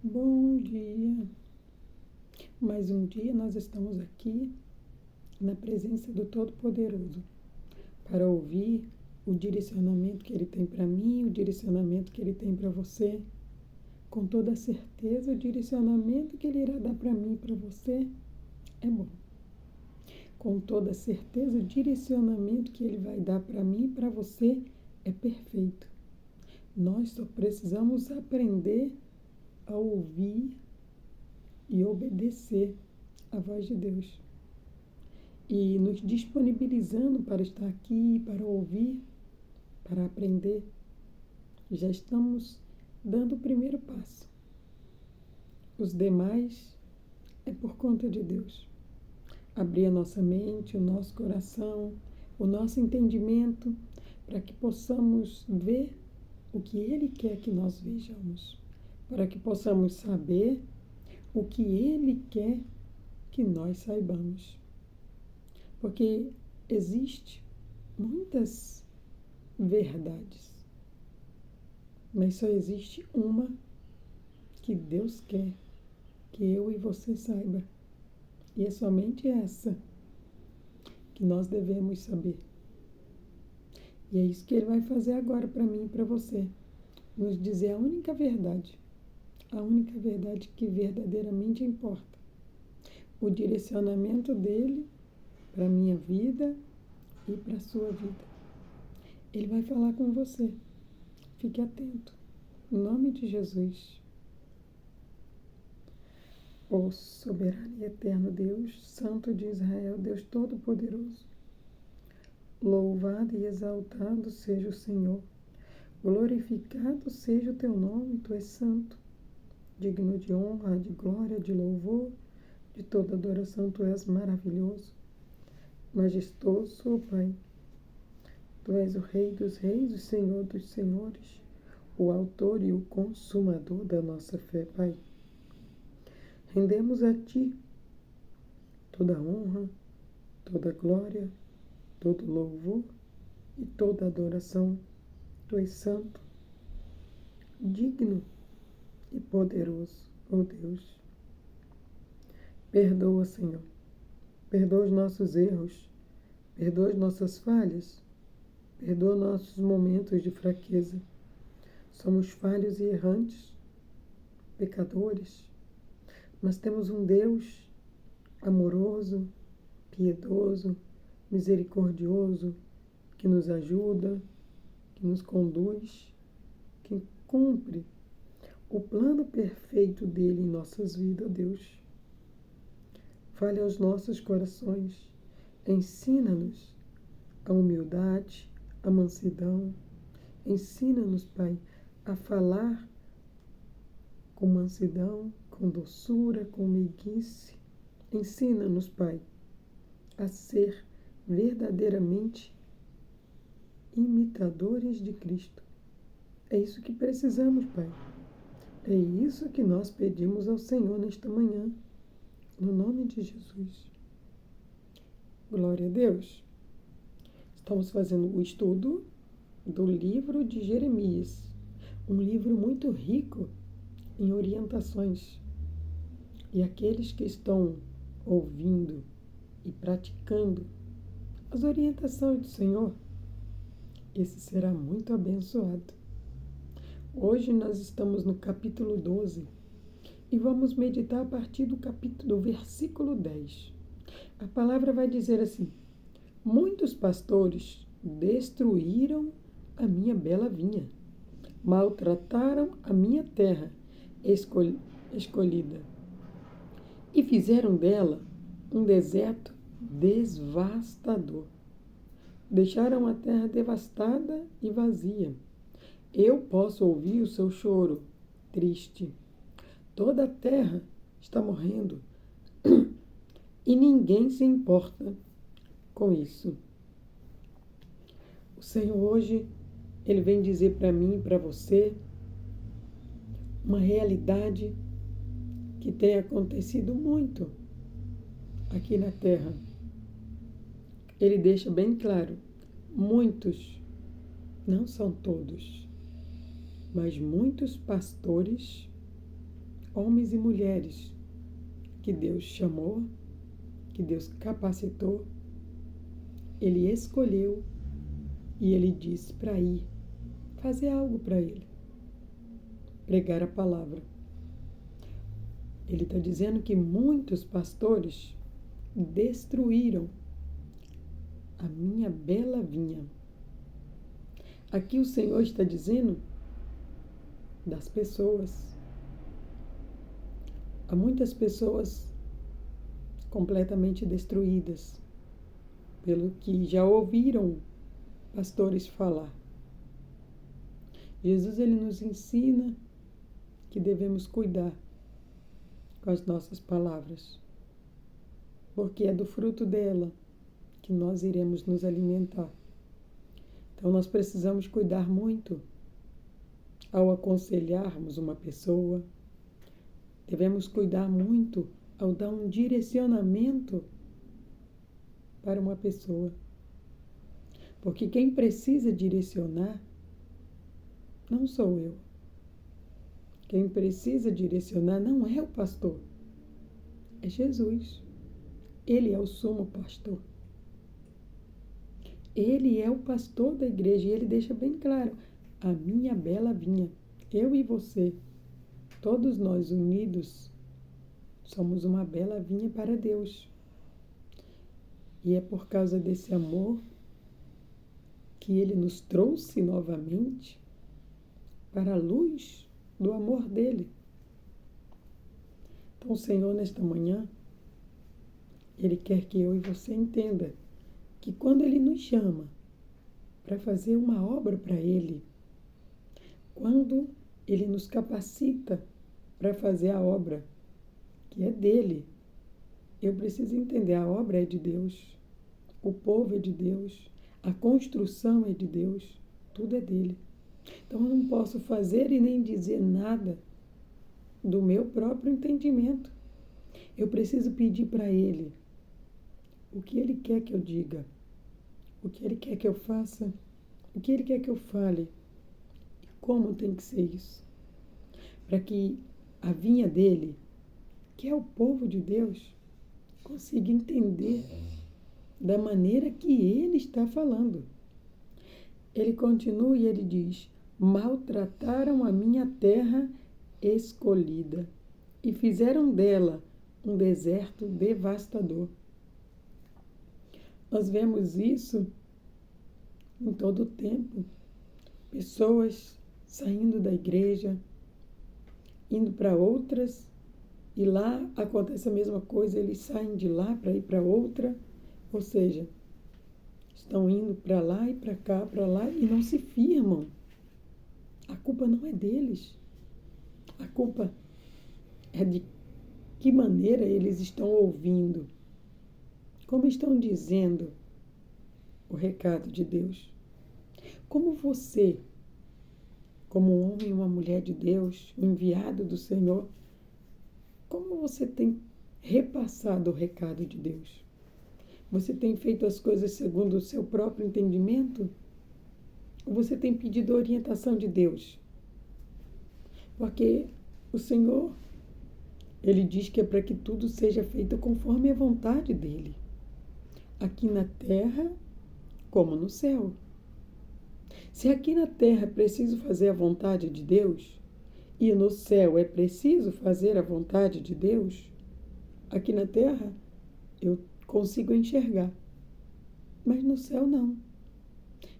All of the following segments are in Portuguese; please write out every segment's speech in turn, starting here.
Bom dia! Mais um dia nós estamos aqui na presença do Todo-Poderoso para ouvir o direcionamento que Ele tem para mim, o direcionamento que Ele tem para você. Com toda certeza, o direcionamento que Ele irá dar para mim e para você é bom. Com toda certeza, o direcionamento que Ele vai dar para mim e para você é perfeito. Nós só precisamos aprender a ouvir e obedecer à voz de Deus. E nos disponibilizando para estar aqui, para ouvir, para aprender, já estamos dando o primeiro passo. Os demais é por conta de Deus. Abrir a nossa mente, o nosso coração, o nosso entendimento, para que possamos ver o que Ele quer que nós vejamos, para que possamos saber o que Ele quer que nós saibamos. Porque existe muitas verdades, mas só existe uma que Deus quer que eu e você saiba. E é somente essa que nós devemos saber. E é isso que Ele vai fazer agora para mim e para você. Nos dizer a única verdade que verdadeiramente importa. O direcionamento dEle para a minha vida e para a sua vida. Ele vai falar com você. Fique atento. Em nome de Jesus. Ó soberano e eterno Deus, Santo de Israel, Deus Todo-Poderoso, louvado e exaltado seja o Senhor. Glorificado seja o teu nome, tu és santo. Digno de honra, de glória, de louvor, de toda adoração, tu és maravilhoso. Majestoso, ó Pai, tu és o Rei dos reis, o Senhor dos senhores, o autor e o consumador da nossa fé, Pai. Rendemos a Ti toda honra, toda glória, todo louvor e toda adoração. Tu és santo, digno e poderoso, ó Deus. Perdoa, Senhor. Perdoa os nossos erros, perdoa as nossas falhas, perdoa nossos momentos de fraqueza. Somos falhos e errantes, pecadores, mas temos um Deus amoroso, piedoso, misericordioso, que nos ajuda, que nos conduz, que cumpre o plano perfeito dele em nossas vidas, Deus. Fale aos nossos corações, ensina-nos a humildade, a mansidão. Ensina-nos, Pai, a falar com mansidão, com doçura, com meiguice. Ensina-nos, Pai, a ser verdadeiramente imitadores de Cristo. É isso que precisamos, Pai. É isso que nós pedimos ao Senhor nesta manhã, no nome de Jesus. Glória a Deus. Estamos fazendo o estudo do livro de Jeremias, um livro muito rico em orientações. E aqueles que estão ouvindo e praticando as orientações do Senhor, esse será muito abençoado. Hoje nós estamos no capítulo 12 e vamos meditar a partir do versículo 10. A palavra vai dizer assim: muitos pastores destruíram a minha bela vinha, maltrataram a minha terra escolhida e fizeram dela um deserto devastador. Deixaram a terra devastada e vazia. Eu posso ouvir o seu choro triste. Toda a terra está morrendo e ninguém se importa com isso. O Senhor hoje, Ele vem dizer para mim e para você uma realidade que tem acontecido muito aqui na terra. Ele deixa bem claro, muitos, não são todos, mas muitos pastores homens e mulheres que Deus chamou, que Deus capacitou, Ele escolheu e Ele disse para ir fazer algo para Ele, pregar a palavra. Ele está dizendo que muitos pastores destruíram a minha bela vinha. Aqui o Senhor está dizendo das pessoas. Há muitas pessoas completamente destruídas pelo que já ouviram pastores falar. Jesus, ele nos ensina que devemos cuidar com as nossas palavras, porque é do fruto dela que nós iremos nos alimentar. Então, nós precisamos cuidar muito ao aconselharmos uma pessoa, devemos cuidar muito ao dar um direcionamento para uma pessoa, porque quem precisa direcionar não sou eu. Quem precisa direcionar não é o pastor, é Jesus. Ele é o sumo pastor. Ele é o pastor da igreja e ele deixa bem claro: a minha bela vinha, eu e você, todos nós unidos, somos uma bela vinha para Deus. E é por causa desse amor que ele nos trouxe novamente para a luz do amor dele. Então, o Senhor, nesta manhã, Ele quer que eu e você entenda que quando Ele nos chama para fazer uma obra para Ele, quando Ele nos capacita para fazer a obra que é dele, eu preciso entender, a obra é de Deus, o povo é de Deus, a construção é de Deus, tudo é dele. Então, eu não posso fazer e nem dizer nada do meu próprio entendimento. Eu preciso pedir para Ele o que Ele quer que eu diga, o que Ele quer que eu faça, o que Ele quer que eu fale e como tem que ser isso. Para que a vinha dele, que é o povo de Deus, consiga entender da maneira que Ele está falando. Ele continua e ele diz: maltrataram a minha terra escolhida e fizeram dela um deserto devastador. Nós vemos isso em todo o tempo. Pessoas saindo da igreja, indo para outras, e lá acontece a mesma coisa, eles saem de lá para ir para outra, ou seja, estão indo para lá e para lá, e não se firmam. A culpa não é deles. A culpa é de que maneira eles estão ouvindo, como estão dizendo o recado de Deus. Como você, como um homem e uma mulher de Deus, enviado do Senhor, como você tem repassado o recado de Deus? Você tem feito as coisas segundo o seu próprio entendimento? Ou você tem pedido a orientação de Deus? Porque o Senhor, Ele diz que é para que tudo seja feito conforme a vontade dEle. Aqui na terra, como no céu. Se aqui na terra é preciso fazer a vontade de Deus, e no céu é preciso fazer a vontade de Deus, aqui na terra eu consigo enxergar, mas no céu não.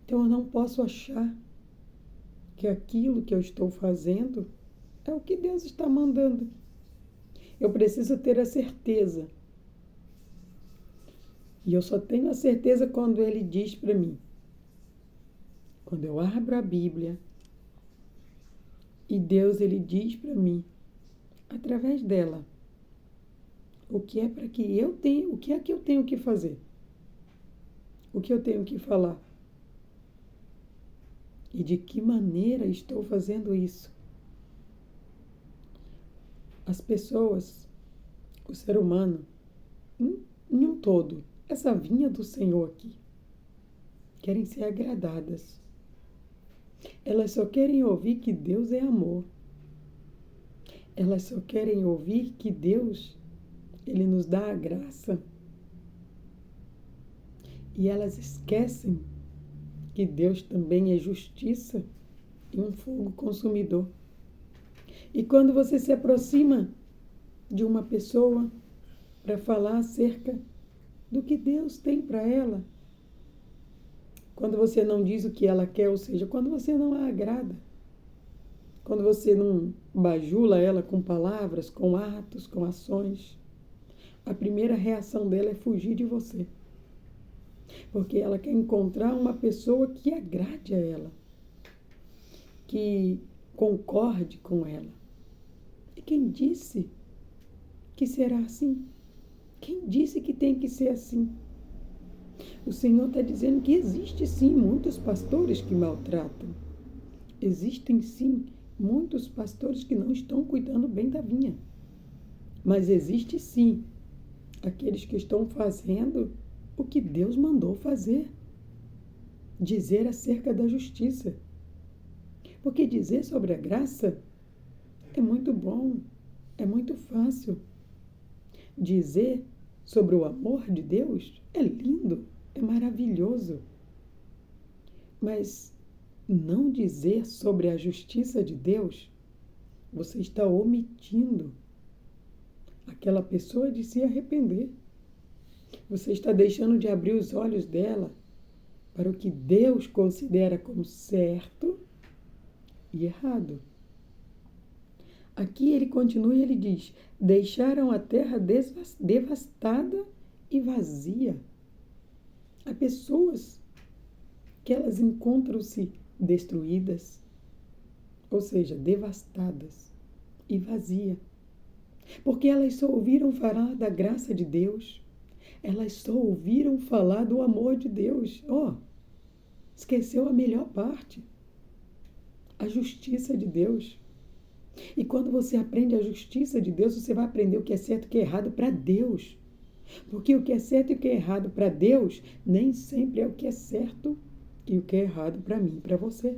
Então eu não posso achar que aquilo que eu estou fazendo é o que Deus está mandando. Eu preciso ter a certeza. E eu só tenho a certeza quando Ele diz para mim. Quando eu abro a Bíblia e Deus, Ele diz para mim, através dela, o que é para que eu tenha, o que é que eu tenho que fazer? O que eu tenho que falar? E de que maneira estou fazendo isso? As pessoas, o ser humano, em um todo, essa vinha do Senhor aqui, querem ser agradadas. Elas só querem ouvir que Deus é amor. Elas só querem ouvir que Deus, Ele nos dá a graça. E elas esquecem que Deus também é justiça e um fogo consumidor. E quando você se aproxima de uma pessoa para falar acerca do que Deus tem para ela, quando você não diz o que ela quer, ou seja, quando você não a agrada, quando você não bajula ela com palavras, com atos, com ações, a primeira reação dela é fugir de você. Porque ela quer encontrar uma pessoa que agrade a ela, que concorde com ela. E quem disse que será assim? Quem disse que tem que ser assim? O Senhor está dizendo que existe sim muitos pastores que maltratam. Existem sim muitos pastores que não estão cuidando bem da vinha. Mas existe sim aqueles que estão fazendo o que Deus mandou fazer. Dizer acerca da justiça. Porque dizer sobre a graça é muito bom, é muito fácil. Dizer sobre o amor de Deus é lindo, é maravilhoso. Mas não dizer sobre a justiça de Deus, você está omitindo aquela pessoa de se arrepender. Você está deixando de abrir os olhos dela para o que Deus considera como certo e errado. Aqui ele continua e ele diz: deixaram a terra devastada e vazia. Há pessoas que elas encontram-se destruídas, ou seja, devastadas e vazia, porque elas só ouviram falar da graça de Deus, elas só ouviram falar do amor de Deus. Esqueceu a melhor parte, a justiça de Deus. E quando você aprende a justiça de Deus, você vai aprender o que é certo e o que é errado para Deus. Porque o que é certo e o que é errado para Deus nem sempre é o que é certo e o que é errado para mim e para você.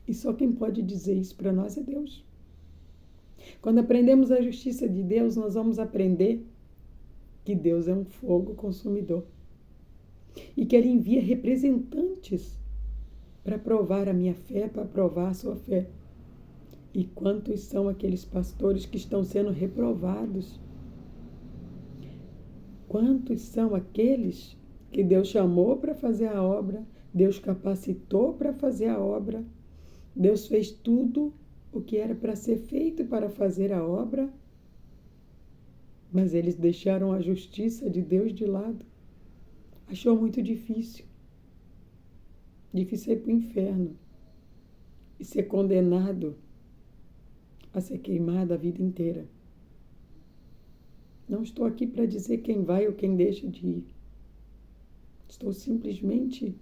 E só quem pode dizer isso para nós é Deus. Quando aprendemos a justiça de Deus, nós vamos aprender que Deus é um fogo consumidor e que Ele envia representantes para provar a minha fé, para provar a sua fé. E quantos são aqueles pastores que estão sendo reprovados? Quantos são aqueles que Deus chamou para fazer a obra, Deus capacitou para fazer a obra, Deus fez tudo o que era para ser feito para fazer a obra, mas eles deixaram a justiça de Deus de lado. Achou muito difícil. Difícil ir para o inferno e ser condenado a ser queimado a vida inteira. Não estou aqui para dizer quem vai ou quem deixa de ir. Estou simplesmente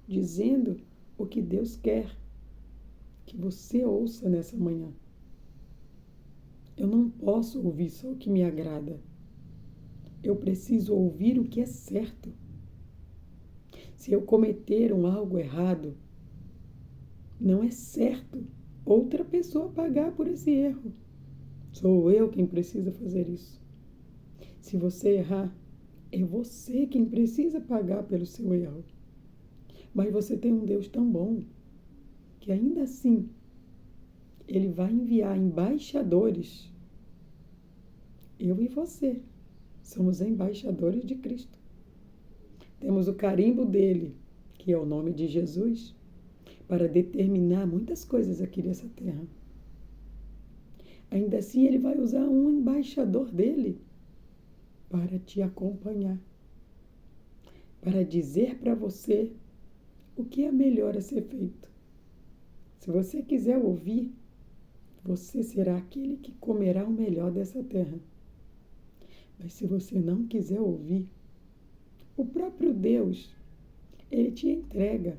dizendo o que Deus quer que você ouça nessa manhã. Eu não posso ouvir só o que me agrada. Eu preciso ouvir o que é certo. Se eu cometer algo errado, não é certo outra pessoa pagar por esse erro. Sou eu quem precisa fazer isso. Se você errar, é você quem precisa pagar pelo seu erro. Mas você tem um Deus tão bom que ainda assim Ele vai enviar embaixadores. Eu e você somos embaixadores de Cristo. Temos o carimbo dele, que é o nome de Jesus, para determinar muitas coisas aqui nessa terra. Ainda assim, Ele vai usar um embaixador dele para te acompanhar, para dizer para você o que é melhor a ser feito. Se você quiser ouvir, você será aquele que comerá o melhor dessa terra. Mas se você não quiser ouvir, o próprio Deus, Ele te entrega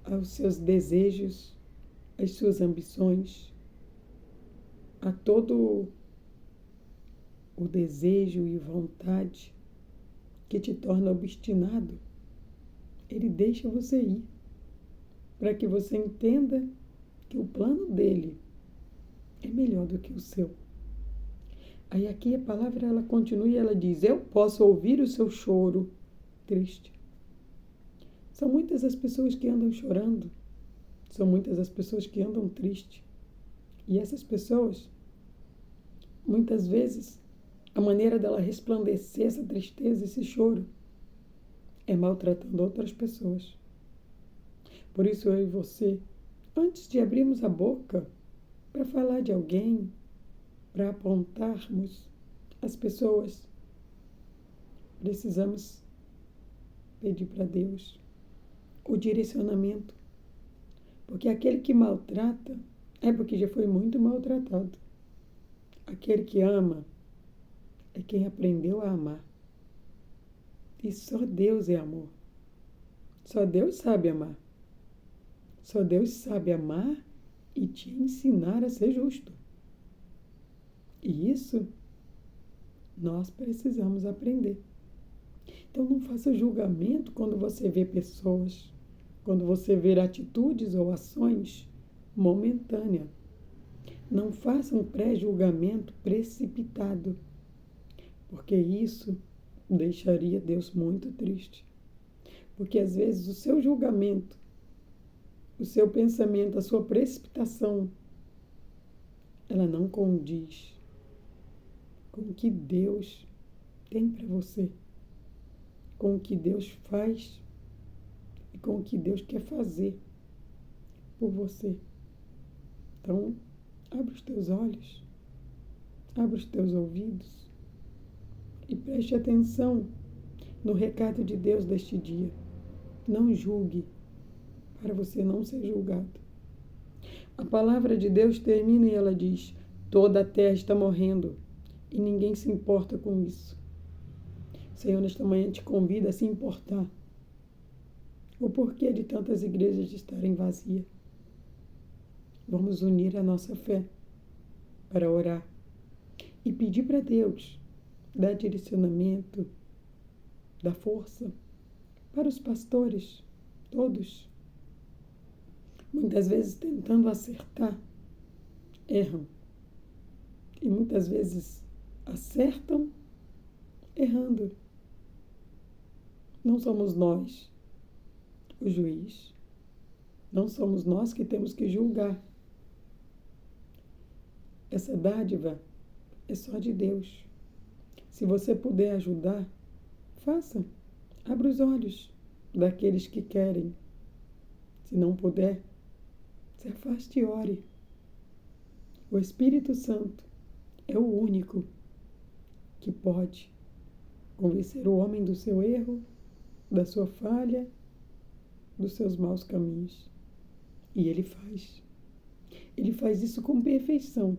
aos seus desejos, às suas ambições, a todo o desejo e vontade que te torna obstinado. Ele deixa você ir, para que você entenda que o plano dele é melhor do que o seu. Aí aqui a palavra ela continua e ela diz: eu posso ouvir o seu choro triste. São muitas as pessoas que andam chorando. São muitas as pessoas que andam tristes. E essas pessoas, muitas vezes, a maneira dela resplandecer essa tristeza, esse choro, é maltratando outras pessoas. Por isso eu e você, antes de abrirmos a boca para falar de alguém, para apontarmos as pessoas, precisamos pedir para Deus o direcionamento. Porque aquele que maltrata é porque já foi muito maltratado. Aquele que ama é quem aprendeu a amar. E só Deus é amor. Só Deus sabe amar. Só Deus sabe amar e te ensinar a ser justo. E isso nós precisamos aprender. Então não faça julgamento quando você vê pessoas, quando você vê atitudes ou ações momentâneas. Não faça um pré-julgamento precipitado, porque isso deixaria Deus muito triste. Porque às vezes o seu julgamento, o seu pensamento, a sua precipitação, ela não condiz com o que Deus tem para você, com o que Deus faz e com o que Deus quer fazer por você. Então, abra os teus olhos, abra os teus ouvidos e preste atenção no recado de Deus deste dia. Não julgue, para você não ser julgado. A palavra de Deus termina e ela diz: toda a terra está morrendo e ninguém se importa com isso. Senhor, nesta manhã te convida a se importar. O porquê de tantas igrejas estarem vazias. Vamos unir a nossa fé para orar e pedir para Deus dar direcionamento, dar força para os pastores, todos. Muitas vezes tentando acertar, erram. E muitas vezes acertam, errando. Não somos nós o juiz. Não somos nós que temos que julgar. Essa dádiva é só de Deus. Se você puder ajudar, faça. Abra os olhos daqueles que querem. Se não puder, se afaste e ore. O Espírito Santo é o único que pode convencer o homem do seu erro, da sua falha, dos seus maus caminhos. E Ele faz. Ele faz isso com perfeição.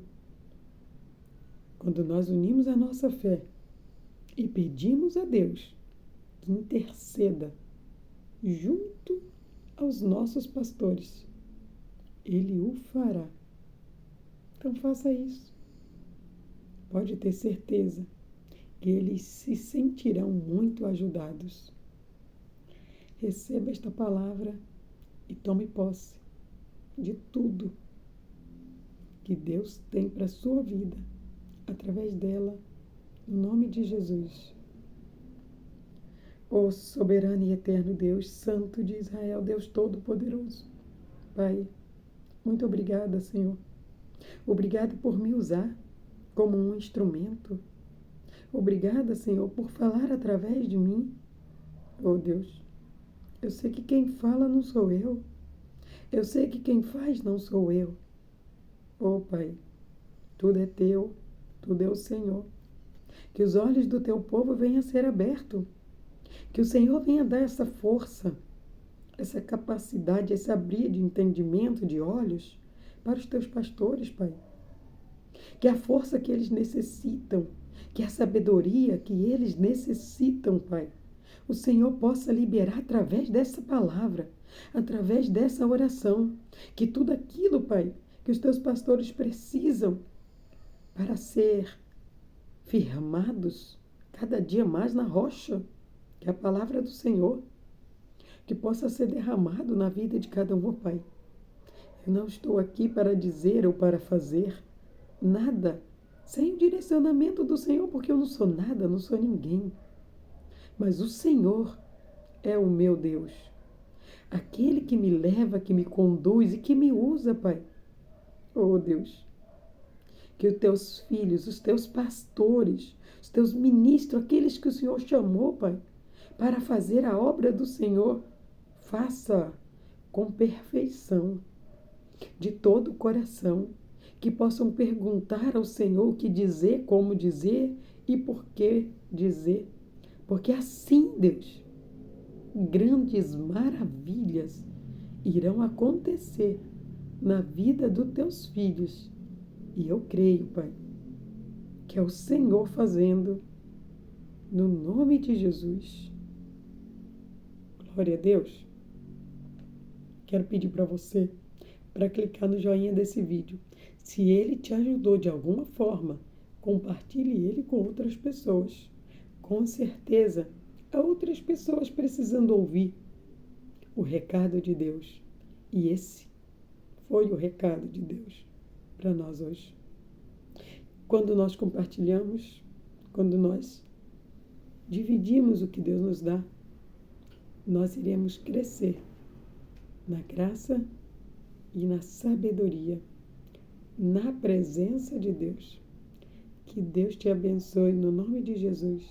Quando nós unimos a nossa fé e pedimos a Deus que interceda junto aos nossos pastores, Ele o fará. Então faça isso. Pode ter certeza que eles se sentirão muito ajudados. Receba esta palavra e tome posse de tudo que Deus tem para a sua vida, através dela, no nome de Jesus. Ó soberano e eterno Deus, Santo de Israel, Deus Todo-Poderoso, Pai, muito obrigada, Senhor. Obrigada por me usar como um instrumento. Obrigada, Senhor, por falar através de mim. Oh, Deus, eu sei que quem fala não sou eu. Eu sei que quem faz não sou eu. Oh, Pai, tudo é teu, tudo é o Senhor. Que os olhos do teu povo venham a ser abertos. Que o Senhor venha dar essa força, essa capacidade, esse abrir de entendimento, de olhos, para os teus pastores, Pai. Que a força que eles necessitam, que a sabedoria que eles necessitam, Pai, o Senhor possa liberar através dessa palavra, através dessa oração. Que tudo aquilo, Pai, que os teus pastores precisam para ser firmados cada dia mais na rocha, que é a palavra do Senhor, que possa ser derramado na vida de cada um, ó Pai. Eu não estou aqui para dizer ou para fazer, nada sem o direcionamento do Senhor, porque eu não sou nada, não sou ninguém. Mas o Senhor é o meu Deus. Aquele que me leva, que me conduz e que me usa, Pai. Oh, Deus, que os teus filhos, os teus pastores, os teus ministros, aqueles que o Senhor chamou, Pai, para fazer a obra do Senhor, faça com perfeição, de todo o coração, que possam perguntar ao Senhor o que dizer, como dizer e por que dizer. Porque assim, Deus, grandes maravilhas irão acontecer na vida dos teus filhos. E eu creio, Pai, que é o Senhor fazendo, no nome de Jesus. Glória a Deus. Quero pedir para você, para clicar no joinha desse vídeo. Se ele te ajudou de alguma forma, compartilhe ele com outras pessoas. Com certeza, há outras pessoas precisando ouvir o recado de Deus. E esse foi o recado de Deus para nós hoje. Quando nós compartilhamos, quando nós dividimos o que Deus nos dá, nós iremos crescer na graça e na sabedoria, na presença de Deus. Que Deus te abençoe no nome de Jesus.